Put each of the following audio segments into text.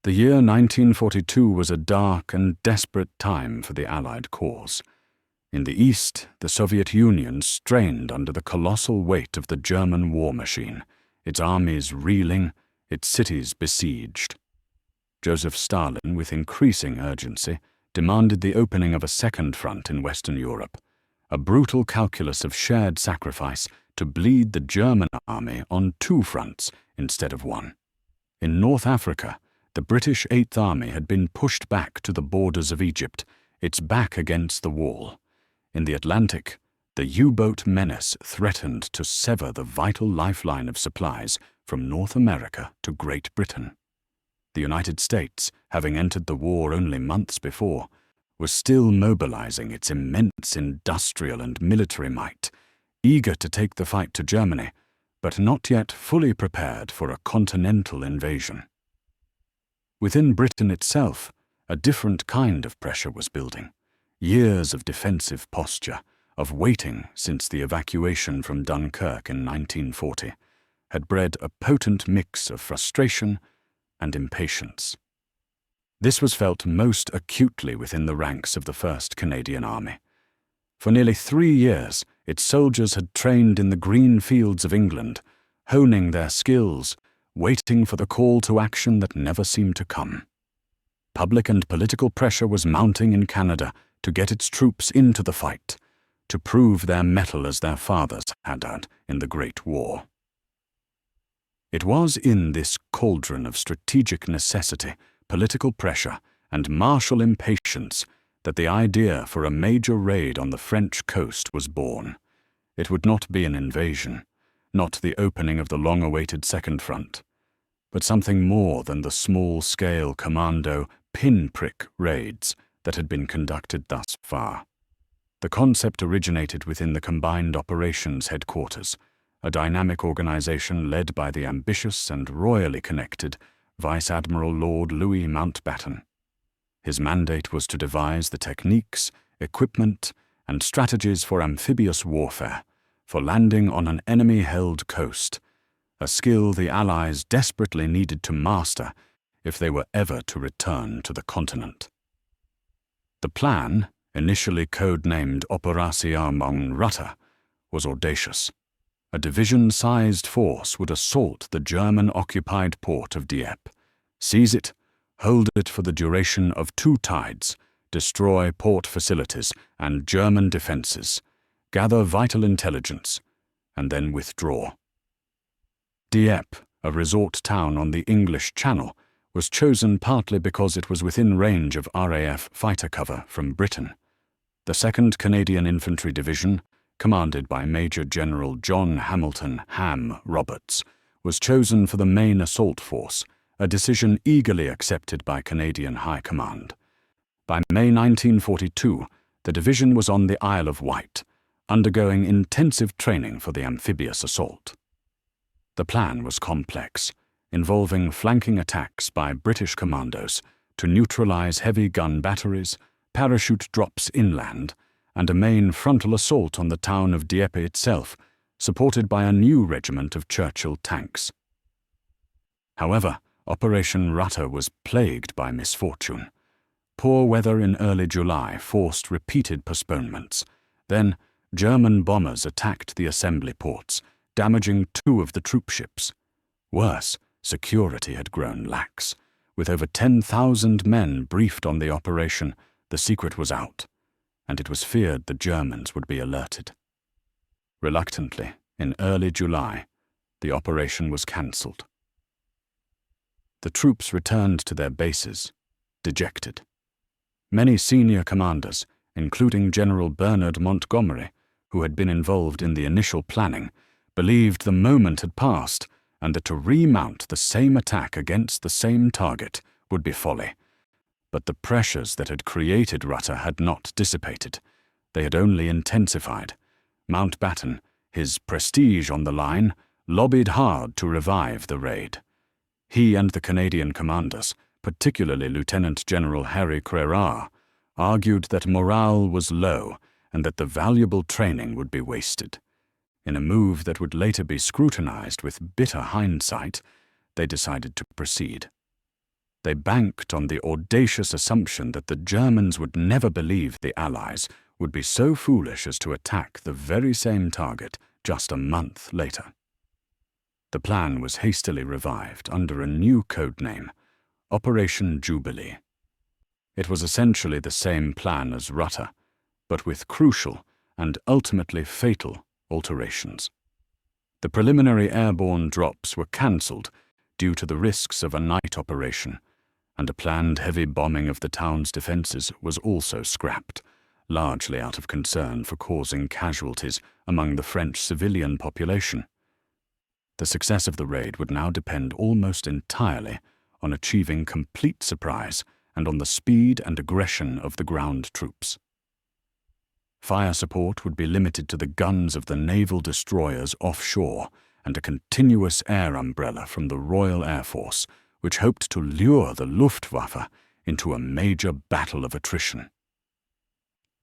The year 1942 was a dark and desperate time for the Allied cause. In the East, the Soviet Union strained under the colossal weight of the German war machine, its armies reeling, its cities besieged. Joseph Stalin, with increasing urgency, demanded the opening of a second front in Western Europe, a brutal calculus of shared sacrifice to bleed the German army on two fronts instead of one. In North Africa, the British Eighth Army had been pushed back to the borders of Egypt, its back against the wall. In the Atlantic, the U-boat menace threatened to sever the vital lifeline of supplies from North America to Great Britain. The United States, having entered the war only months before, was still mobilizing its immense industrial and military might, eager to take the fight to Germany, but not yet fully prepared for a continental invasion. Within Britain itself, a different kind of pressure was building. Years of defensive posture, of waiting since the evacuation from Dunkirk in 1940, had bred a potent mix of frustration and impatience. This was felt most acutely within the ranks of the 1st Canadian Army. For nearly 3 years, its soldiers had trained in the green fields of England, honing their skills, waiting for the call to action that never seemed to come. Public and political pressure was mounting in Canada to get its troops into the fight, to prove their mettle as their fathers had done in the Great War. It was in this cauldron of strategic necessity, political pressure, and martial impatience that the idea for a major raid on the French coast was born. It would not be an invasion, not the opening of the long-awaited Second Front, but something more than the small-scale commando pinprick raids that had been conducted thus far. The concept originated within the Combined Operations Headquarters, a dynamic organization led by the ambitious and royally connected Vice Admiral Lord Louis Mountbatten. His mandate was to devise the techniques, equipment, and strategies for amphibious warfare, for landing on an enemy-held coast, a skill the Allies desperately needed to master if they were ever to return to the continent. The plan, initially codenamed Operation Jubilee, was audacious. A division-sized force would assault the German-occupied port of Dieppe, seize it, hold it for the duration of 2 tides, destroy port facilities and German defenses, gather vital intelligence, and then withdraw. Dieppe, a resort town on the English Channel, was chosen partly because it was within range of RAF fighter cover from Britain. The 2nd Canadian Infantry Division, commanded by Major General John Hamilton "Ham" Roberts, was chosen for the main assault force, a decision eagerly accepted by Canadian High Command. By May 1942, the division was on the Isle of Wight, undergoing intensive training for the amphibious assault. The plan was complex, involving flanking attacks by British commandos to neutralize heavy gun batteries, parachute drops inland, and a main frontal assault on the town of Dieppe itself, supported by a new regiment of Churchill tanks. However, Operation Jubilee was plagued by misfortune. Poor weather in early July forced repeated postponements. Then, German bombers attacked the assembly ports, damaging 2 of the troop ships. Worse, security had grown lax. With over 10,000 men briefed on the operation, the secret was out, and it was feared the Germans would be alerted. Reluctantly, in early July, the operation was cancelled. The troops returned to their bases, dejected. Many senior commanders, including General Bernard Montgomery, who had been involved in the initial planning, believed the moment had passed and that to remount the same attack against the same target would be folly. But the pressures that had created Jubilee had not dissipated. They had only intensified. Mountbatten, his prestige on the line, lobbied hard to revive the raid. He and the Canadian commanders, particularly Lieutenant General Harry Crerar, argued that morale was low and that the valuable training would be wasted. In a move that would later be scrutinized with bitter hindsight, they decided to proceed. They banked on the audacious assumption that the Germans would never believe the Allies would be so foolish as to attack the very same target just a month later. The plan was hastily revived under a new code name, Operation Jubilee. It was essentially the same plan as Rutter, but with crucial and ultimately fatal alterations. The preliminary airborne drops were cancelled due to the risks of a night operation, and a planned heavy bombing of the town's defences was also scrapped, largely out of concern for causing casualties among the French civilian population. The success of the raid would now depend almost entirely on achieving complete surprise and on the speed and aggression of the ground troops. Fire support would be limited to the guns of the naval destroyers offshore and a continuous air umbrella from the Royal Air Force, which hoped to lure the Luftwaffe into a major battle of attrition.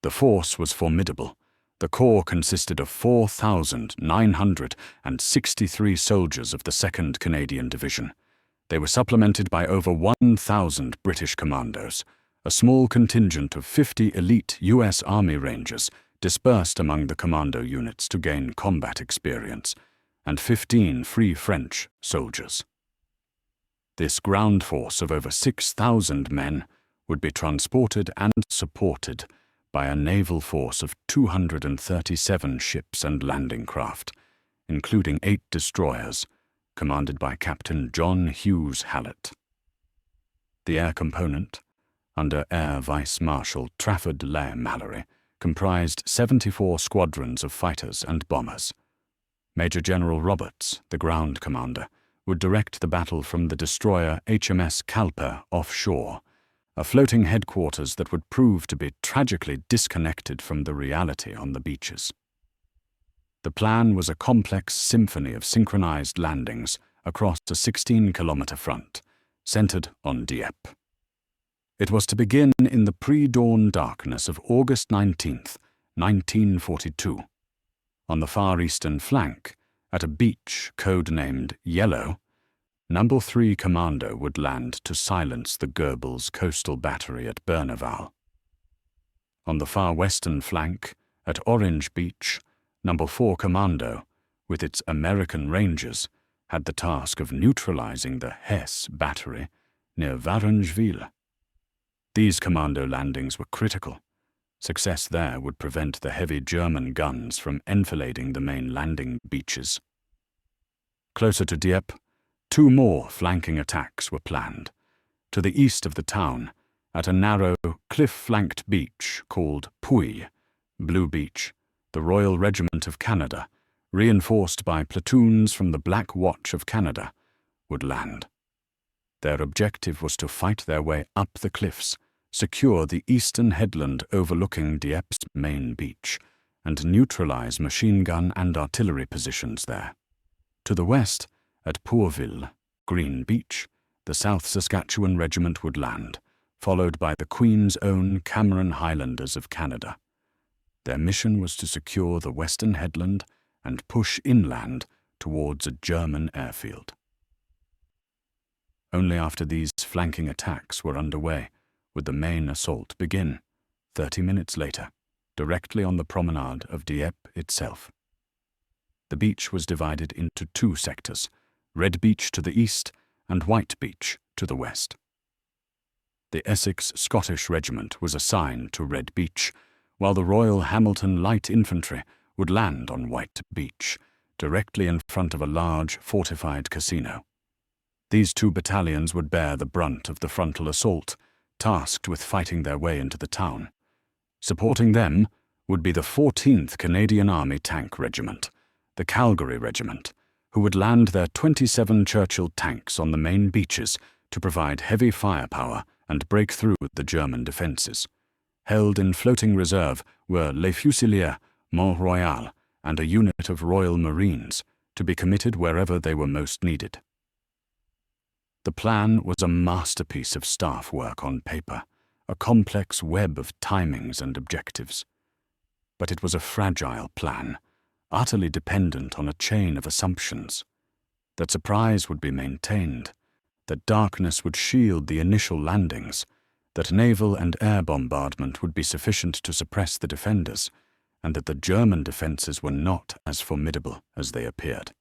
The force was formidable. The corps consisted of 4,963 soldiers of the 2nd Canadian Division. They were supplemented by over 1,000 British commandos, a small contingent of 50 elite U.S. Army Rangers dispersed among the commando units to gain combat experience, and 15 Free French soldiers. This ground force of over 6,000 men would be transported and supported by a naval force of 237 ships and landing craft, including 8 destroyers, commanded by Captain John Hughes Hallett. The air component, under Air Vice Marshal Trafford Lair Mallory, comprised 74 squadrons of fighters and bombers. Major General Roberts, the ground commander, would direct the battle from the destroyer HMS Calper offshore, a floating headquarters that would prove to be tragically disconnected from the reality on the beaches. The plan was a complex symphony of synchronized landings across a 16-kilometer front, centered on Dieppe. It was to begin in the pre-dawn darkness of August 19, 1942. On the far eastern flank, at a beach codenamed Yellow, No. 3 Commando would land to silence the Goebbels coastal battery at Berneval. On the far western flank, at Orange Beach, No. 4 Commando, with its American Rangers, had the task of neutralizing the Hesse battery near Varengeville. These commando landings were critical. Success there would prevent the heavy German guns from enfilading the main landing beaches. Closer to Dieppe, 2 more flanking attacks were planned. To the east of the town, at a narrow, cliff-flanked beach called Puy, Blue Beach, the Royal Regiment of Canada, reinforced by platoons from the Black Watch of Canada, would land. Their objective was to fight their way up the cliffs, secure the eastern headland overlooking Dieppe's main beach, and neutralize machine gun and artillery positions there. To the west, at Pourville, Green Beach, the South Saskatchewan Regiment would land, followed by the Queen's Own Cameron Highlanders of Canada. Their mission was to secure the western headland and push inland towards a German airfield. Only after these flanking attacks were underway would the main assault begin, 30 minutes later, directly on the promenade of Dieppe itself. The beach was divided into 2 sectors, Red Beach to the east and White Beach to the west. The Essex Scottish Regiment was assigned to Red Beach, while the Royal Hamilton Light Infantry would land on White Beach, directly in front of a large fortified casino. These 2 battalions would bear the brunt of the frontal assault, tasked with fighting their way into the town. Supporting them would be the 14th Canadian Army Tank Regiment, the Calgary Regiment, who would land their 27 Churchill tanks on the main beaches to provide heavy firepower and break through the German defences. Held in floating reserve were Les Fusiliers, Mont-Royal, and a unit of Royal Marines, to be committed wherever they were most needed. The plan was a masterpiece of staff work on paper, a complex web of timings and objectives. But it was a fragile plan, utterly dependent on a chain of assumptions. That surprise would be maintained, that darkness would shield the initial landings, that naval and air bombardment would be sufficient to suppress the defenders, and that the German defences were not as formidable as they appeared.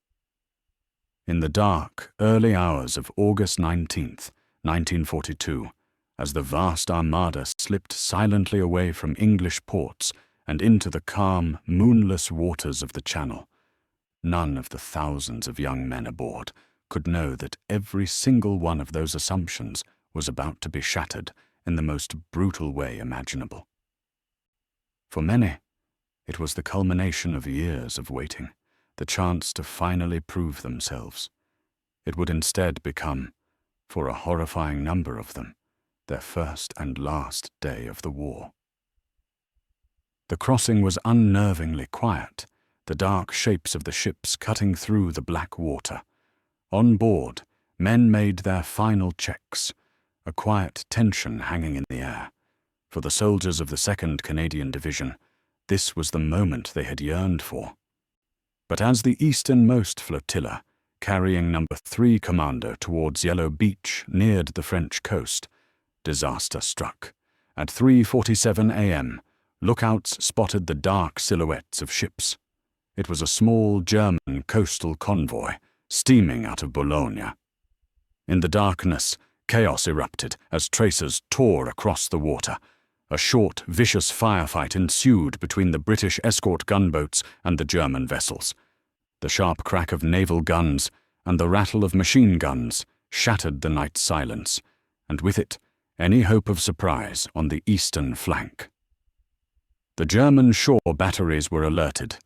In the dark, early hours of August 19th, 1942, as the vast armada slipped silently away from English ports and into the calm, moonless waters of the Channel, none of the thousands of young men aboard could know that every single one of those assumptions was about to be shattered in the most brutal way imaginable. For many, it was the culmination of years of waiting, the chance to finally prove themselves. It would instead become, for a horrifying number of them, their first and last day of the war. The crossing was unnervingly quiet, the dark shapes of the ships cutting through the black water. On board, men made their final checks, a quiet tension hanging in the air. For the soldiers of the 2nd Canadian Division, this was the moment they had yearned for. But as the easternmost flotilla, carrying No. 3 Commando towards Yellow Beach, neared the French coast, disaster struck. At 3:47 a.m., lookouts spotted the dark silhouettes of ships. It was a small German coastal convoy, steaming out of Boulogne. In the darkness, chaos erupted as tracers tore across the water. A short, vicious firefight ensued between the British escort gunboats and the German vessels. The sharp crack of naval guns and the rattle of machine guns shattered the night silence, and with it, any hope of surprise on the eastern flank. The German shore batteries were alerted.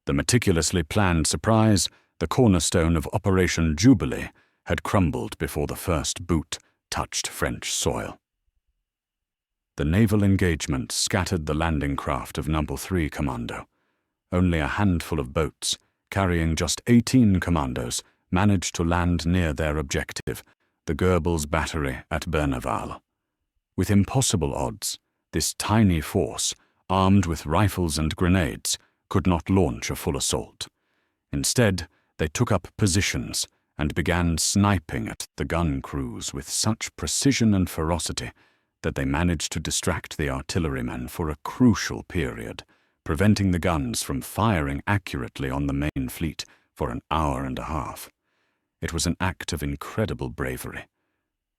The meticulously planned surprise, the cornerstone of Operation Jubilee, had crumbled before the first boot touched French soil. The naval engagement scattered the landing craft of No. 3 Commando. Only a handful of boats, carrying just 18 commandos, managed to land near their objective, the Goebbels battery at Berneval. With impossible odds, this tiny force, armed with rifles and grenades, could not launch a full assault. Instead, they took up positions and began sniping at the gun crews with such precision and ferocity that they managed to distract the artillerymen for a crucial period, preventing the guns from firing accurately on the main fleet for an hour and a half. It was an act of incredible bravery,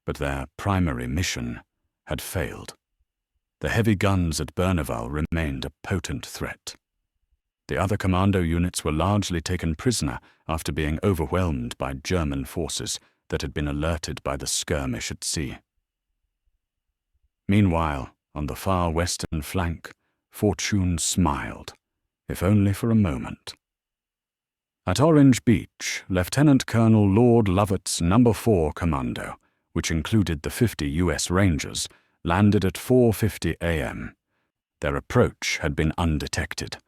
but their primary mission had failed. The heavy guns at Berneval remained a potent threat. The other commando units were largely taken prisoner after being overwhelmed by German forces that had been alerted by the skirmish at sea. Meanwhile, on the far western flank, fortune smiled, if only for a moment. At Orange Beach, Lieutenant Colonel Lord Lovett's No. 4 Commando, which included the 50 U.S. Rangers, landed at 4:50 a.m. Their approach had been undetected.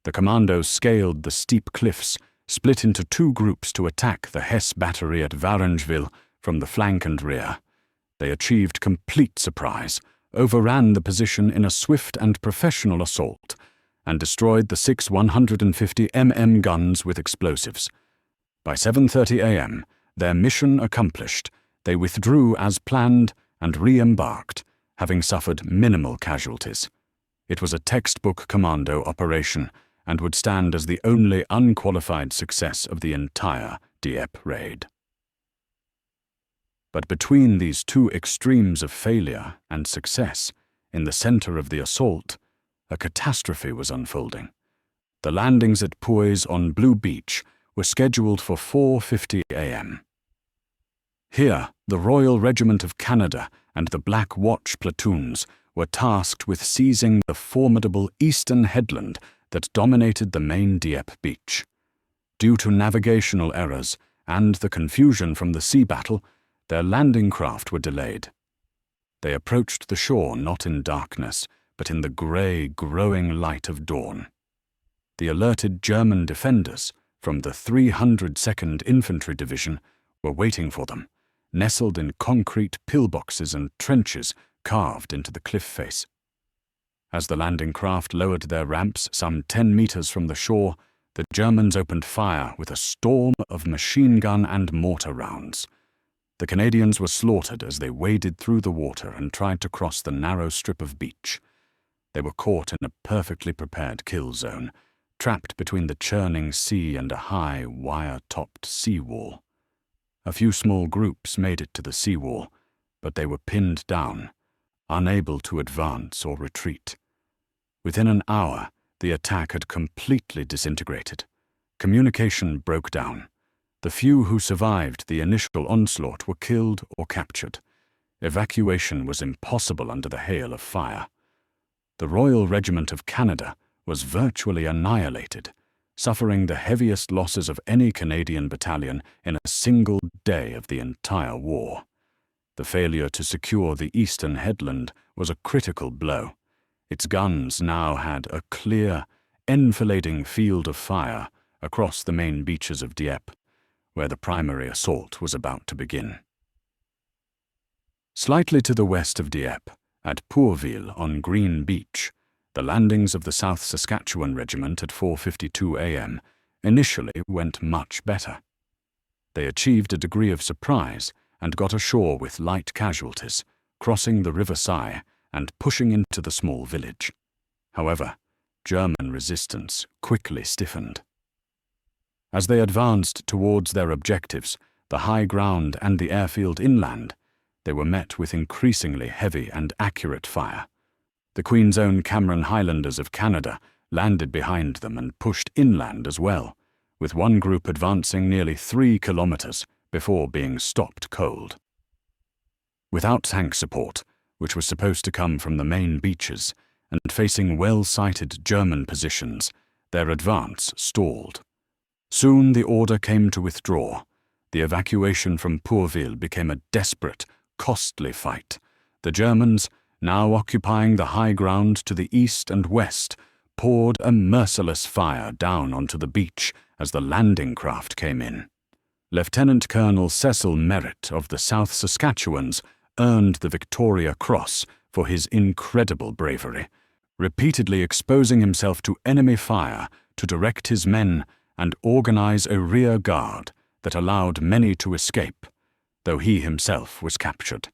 The commandos scaled the steep cliffs, split into two groups to attack the Hesse battery at Varengeville from the flank and rear. They achieved complete surprise, overran the position in a swift and professional assault, and destroyed the 6 150 mm guns with explosives. By 7:30 a.m., their mission accomplished, they withdrew as planned and re-embarked, having suffered minimal casualties. It was a textbook commando operation and would stand as the only unqualified success of the entire Dieppe raid. But between these two extremes of failure and success, in the center of the assault, a catastrophe was unfolding. The landings at Puys on Blue Beach were scheduled for 4:50 a.m. Here, the Royal Regiment of Canada and the Black Watch platoons were tasked with seizing the formidable eastern headland that dominated the main Dieppe beach. Due to navigational errors and the confusion from the sea battle, their landing craft were delayed. They approached the shore not in darkness, but in the grey, growing light of dawn. The alerted German defenders from the 302nd Infantry Division were waiting for them, nestled in concrete pillboxes and trenches carved into the cliff face. As the landing craft lowered their ramps some 10 meters from the shore, the Germans opened fire with a storm of machine gun and mortar rounds. The Canadians were slaughtered as they waded through the water and tried to cross the narrow strip of beach. They were caught in a perfectly prepared kill zone, trapped between the churning sea and a high, wire-topped seawall. A few small groups made it to the seawall, but they were pinned down, unable to advance or retreat. Within an hour, the attack had completely disintegrated. Communication broke down. The few who survived the initial onslaught were killed or captured. Evacuation was impossible under the hail of fire. The Royal Regiment of Canada was virtually annihilated, suffering the heaviest losses of any Canadian battalion in a single day of the entire war. The failure to secure the eastern headland was a critical blow. Its guns now had a clear, enfilading field of fire across the main beaches of Dieppe, where the primary assault was about to begin. Slightly to the west of Dieppe, at Pourville on Green Beach, the landings of the South Saskatchewan Regiment at 4:52 a.m. initially went much better. They achieved a degree of surprise and got ashore with light casualties, crossing the River Sai and pushing into the small village. However, German resistance quickly stiffened. As they advanced towards their objectives, the high ground and the airfield inland, they were met with increasingly heavy and accurate fire. The Queen's Own Cameron Highlanders of Canada landed behind them and pushed inland as well, with one group advancing nearly 3 kilometers before being stopped cold. Without tank support, which was supposed to come from the main beaches, and facing well-sighted German positions, their advance stalled. Soon the order came to withdraw. The evacuation from Pourville became a desperate, costly fight. The Germans, now occupying the high ground to the east and west, poured a merciless fire down onto the beach as the landing craft came in. Lieutenant Colonel Cecil Merritt of the South Saskatchewans earned the Victoria Cross for his incredible bravery, repeatedly exposing himself to enemy fire to direct his men and organize a rear guard that allowed many to escape, though he himself was captured.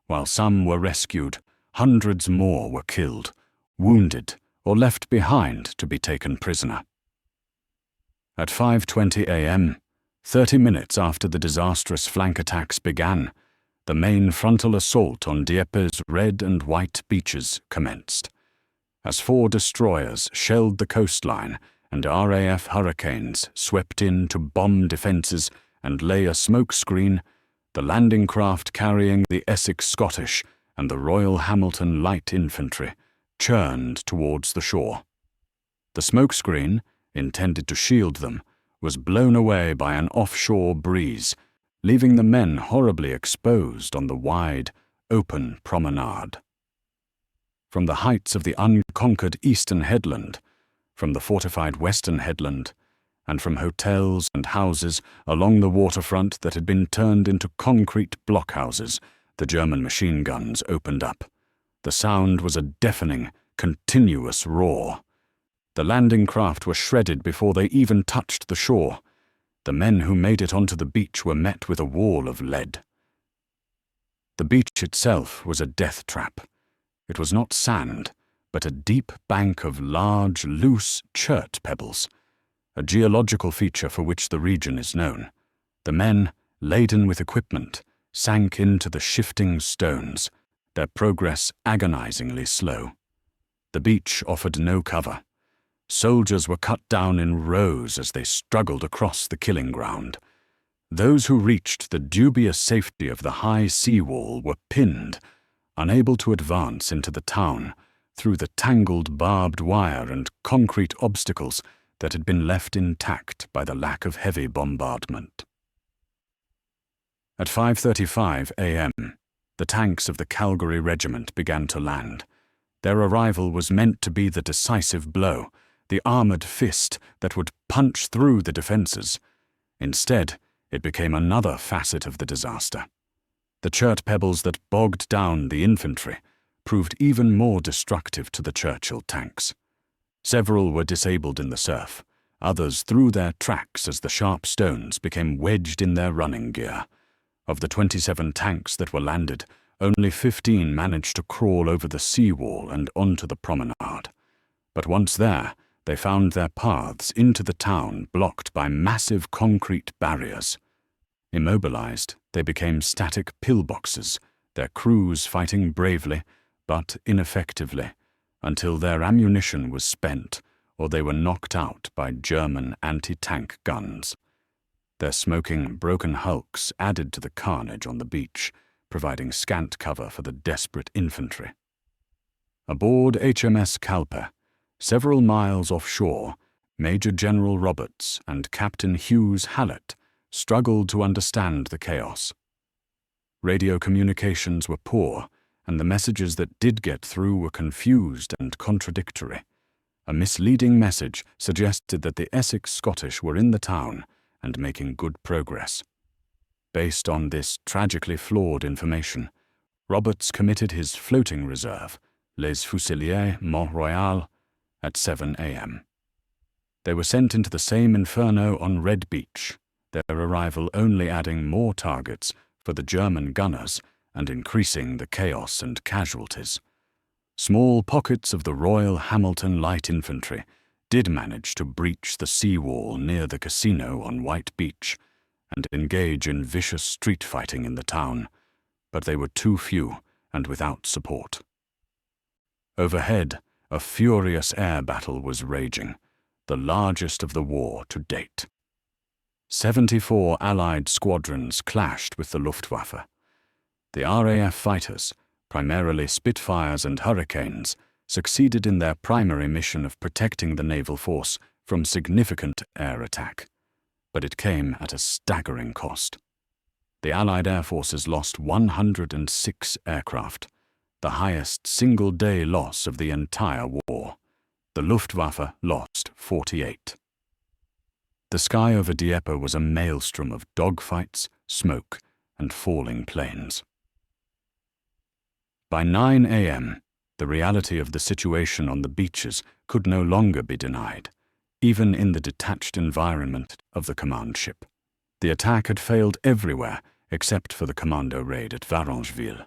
While some were rescued, hundreds more were killed, wounded, or left behind to be taken prisoner. At 5:20 a.m., 30 minutes after the disastrous flank attacks began, the main frontal assault on Dieppe's red and white beaches commenced. As 4 destroyers shelled the coastline and RAF Hurricanes swept in to bomb defences and lay a smoke screen, the landing craft carrying the Essex Scottish and the Royal Hamilton Light Infantry churned towards the shore. The smokescreen, intended to shield them, was blown away by an offshore breeze, leaving the men horribly exposed on the wide, open promenade. From the heights of the unconquered eastern headland, from the fortified western headland, and from hotels and houses along the waterfront that had been turned into concrete blockhouses, the German machine guns opened up. The sound was a deafening, continuous roar. The landing craft were shredded before they even touched the shore. The men who made it onto the beach were met with a wall of lead. The beach itself was a death trap. It was not sand, but a deep bank of large, loose chert pebbles, a geological feature for which the region is known. The men, laden with equipment, sank into the shifting stones, their progress agonizingly slow. The beach offered no cover. Soldiers were cut down in rows as they struggled across the killing ground. Those who reached the dubious safety of the high seawall were pinned, unable to advance into the town through the tangled barbed wire and concrete obstacles that had been left intact by the lack of heavy bombardment. At 5:35 a.m., the tanks of the Calgary Regiment began to land. Their arrival was meant to be the decisive blow, the armoured fist that would punch through the defences. Instead, it became another facet of the disaster. The chert pebbles that bogged down the infantry proved even more destructive to the Churchill tanks. Several were disabled in the surf. Others threw their tracks as the sharp stones became wedged in their running gear. Of the 27 tanks that were landed, only 15 managed to crawl over the seawall and onto the promenade. But once there, they found their paths into the town blocked by massive concrete barriers. Immobilized, they became static pillboxes, their crews fighting bravely, but ineffectively, until their ammunition was spent or they were knocked out by German anti-tank guns. Their smoking, broken hulks added to the carnage on the beach, providing scant cover for the desperate infantry. Aboard HMS Calpe, several miles offshore, Major General Roberts and Captain Hughes Hallett struggled to understand the chaos. Radio communications were poor, and the messages that did get through were confused and contradictory. A misleading message suggested that the Essex Scottish were in the town and making good progress. Based on this tragically flawed information, Roberts committed his floating reserve, Les Fusiliers Mont-Royal, at 7 a.m. They were sent into the same inferno on Red Beach, their arrival only adding more targets for the German gunners and increasing the chaos and casualties. Small pockets of the Royal Hamilton Light Infantry did manage to breach the seawall near the casino on White Beach and engage in vicious street fighting in the town, but they were too few and without support. Overhead, a furious air battle was raging, the largest of the war to date. 74 Allied squadrons clashed with the Luftwaffe. The RAF fighters, primarily Spitfires and Hurricanes, succeeded in their primary mission of protecting the naval force from significant air attack, but it came at a staggering cost. The Allied air forces lost 106 aircraft, the highest single-day loss of the entire war. The Luftwaffe lost 48. The sky over Dieppe was a maelstrom of dogfights, smoke, and falling planes. By 9 a.m., the reality of the situation on the beaches could no longer be denied, even in the detached environment of the command ship. The attack had failed everywhere except for the commando raid at Varengeville.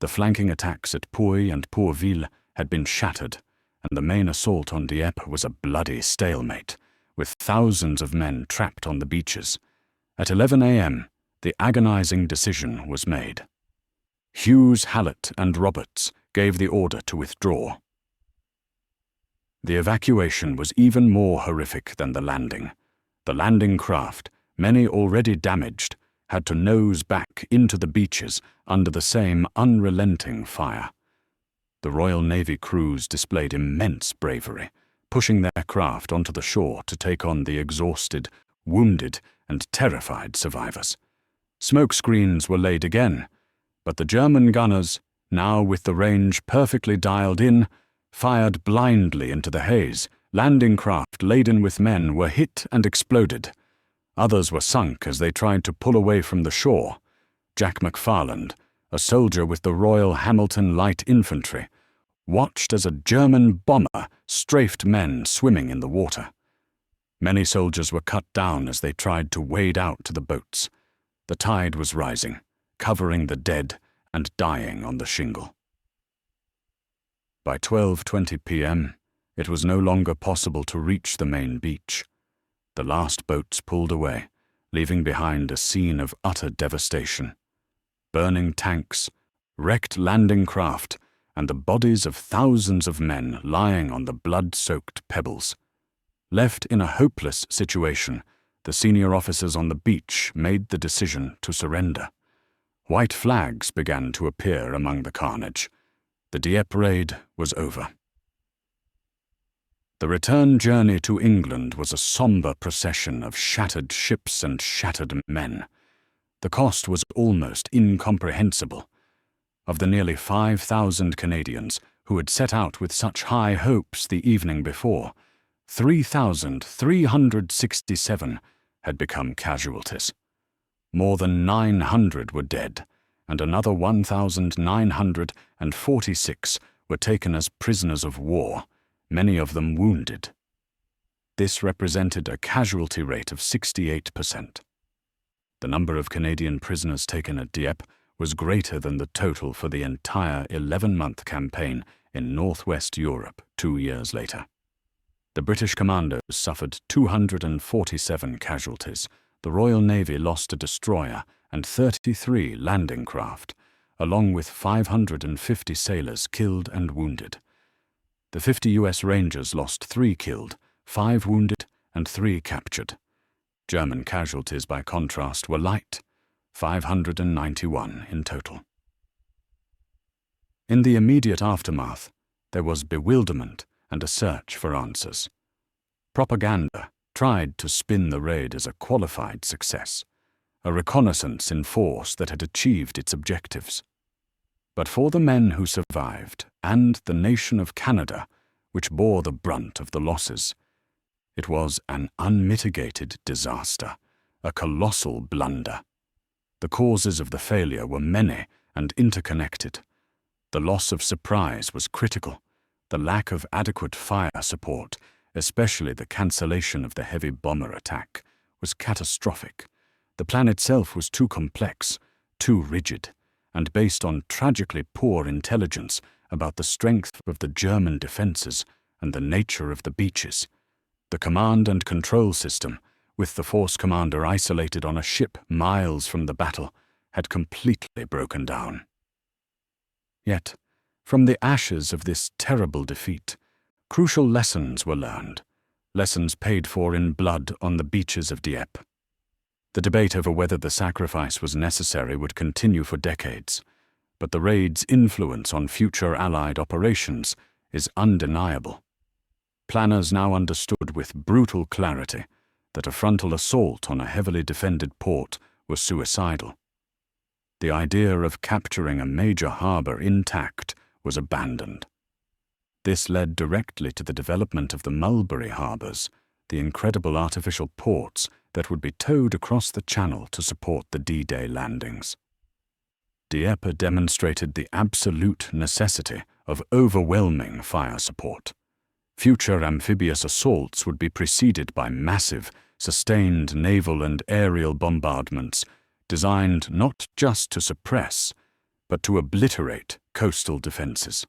The flanking attacks at Puy and Pourville had been shattered, and the main assault on Dieppe was a bloody stalemate, with thousands of men trapped on the beaches. At 11 a.m., the agonizing decision was made. Hughes, Hallett, and Roberts gave the order to withdraw. The evacuation was even more horrific than the landing. The landing craft, many already damaged, had to nose back into the beaches under the same unrelenting fire. The Royal Navy crews displayed immense bravery, pushing their craft onto the shore to take on the exhausted, wounded, and terrified survivors. Smoke screens were laid again, but the German gunners, now with the range perfectly dialed in, fired blindly into the haze. Landing craft laden with men were hit and exploded. Others were sunk as they tried to pull away from the shore. Jack McFarland, a soldier with the Royal Hamilton Light Infantry, watched as a German bomber strafed men swimming in the water. Many soldiers were cut down as they tried to wade out to the boats. The tide was rising, covering the dead and dying on the shingle. By 12:20 p.m., it was no longer possible to reach the main beach. The last boats pulled away, leaving behind a scene of utter devastation. Burning tanks, wrecked landing craft, and the bodies of thousands of men lying on the blood-soaked pebbles. Left in a hopeless situation, the senior officers on the beach made the decision to surrender. White flags began to appear among the carnage. The Dieppe raid was over. The return journey to England was a somber procession of shattered ships and shattered men. The cost was almost incomprehensible. Of the nearly 5,000 Canadians who had set out with such high hopes the evening before, 3,367 had become casualties. More than 900 were dead, and another 1,946 were taken as prisoners of war, many of them wounded. This represented a casualty rate of 68%. The number of Canadian prisoners taken at Dieppe was greater than the total for the entire 11-month campaign in northwest Europe 2 years later. The British commandos suffered 247 casualties. The Royal Navy lost a destroyer and 33 landing craft, along with 550 sailors killed and wounded. The 50 U.S. Rangers lost 3 killed, 5 wounded, and 3 captured. German casualties, by contrast, were light, 591 in total. In the immediate aftermath, there was bewilderment and a search for answers. Propaganda tried to spin the raid as a qualified success, a reconnaissance in force that had achieved its objectives. But for the men who survived, and the nation of Canada, which bore the brunt of the losses, it was an unmitigated disaster, a colossal blunder. The causes of the failure were many and interconnected. The loss of surprise was critical. The lack of adequate fire support, especially the cancellation of the heavy bomber attack, was catastrophic. The plan itself was too complex, too rigid, and based on tragically poor intelligence about the strength of the German defenses and the nature of the beaches. The command and control system, with the force commander isolated on a ship miles from the battle, had completely broken down. Yet, from the ashes of this terrible defeat, crucial lessons were learned, lessons paid for in blood on the beaches of Dieppe. The debate over whether the sacrifice was necessary would continue for decades, but the raid's influence on future Allied operations is undeniable. Planners now understood with brutal clarity that a frontal assault on a heavily defended port was suicidal. The idea of capturing a major harbor intact was abandoned. This led directly to the development of the Mulberry harbors, the incredible artificial ports that would be towed across the channel to support the D-Day landings. Dieppe demonstrated the absolute necessity of overwhelming fire support. Future amphibious assaults would be preceded by massive, sustained naval and aerial bombardments designed not just to suppress, but to obliterate coastal defenses.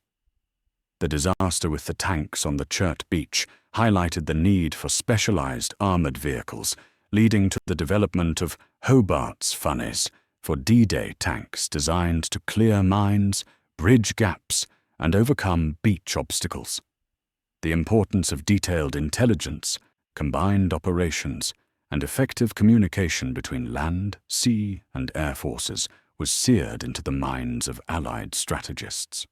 The disaster with the tanks on the Chert Beach highlighted the need for specialized armored vehicles, leading to the development of Hobart's funnies for D-Day tanks designed to clear mines, bridge gaps, and overcome beach obstacles. The importance of detailed intelligence, combined operations, and effective communication between land, sea, and air forces was seared into the minds of Allied strategists.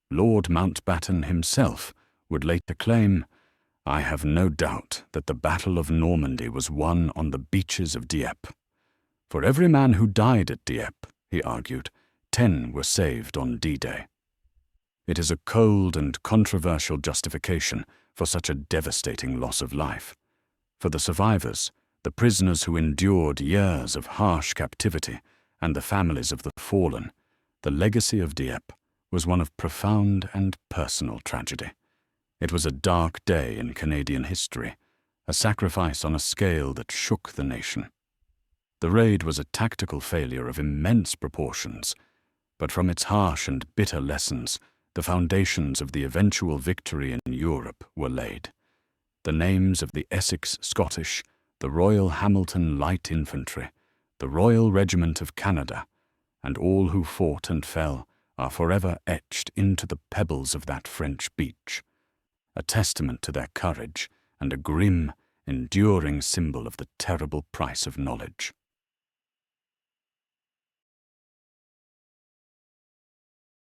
Lord Mountbatten himself would later claim, "I have no doubt that the Battle of Normandy was won on the beaches of Dieppe. For every man who died at Dieppe," he argued, 10 were saved on D-Day. It is a cold and controversial justification for such a devastating loss of life. For the survivors, the prisoners who endured years of harsh captivity, and the families of the fallen, the legacy of Dieppe was one of profound and personal tragedy. It was a dark day in Canadian history, a sacrifice on a scale that shook the nation. The raid was a tactical failure of immense proportions, but from its harsh and bitter lessons, the foundations of the eventual victory in Europe were laid. The names of the Essex Scottish, the Royal Hamilton Light Infantry, the Royal Regiment of Canada, and all who fought and fell are forever etched into the pebbles of that French beach, a testament to their courage and a grim, enduring symbol of the terrible price of knowledge.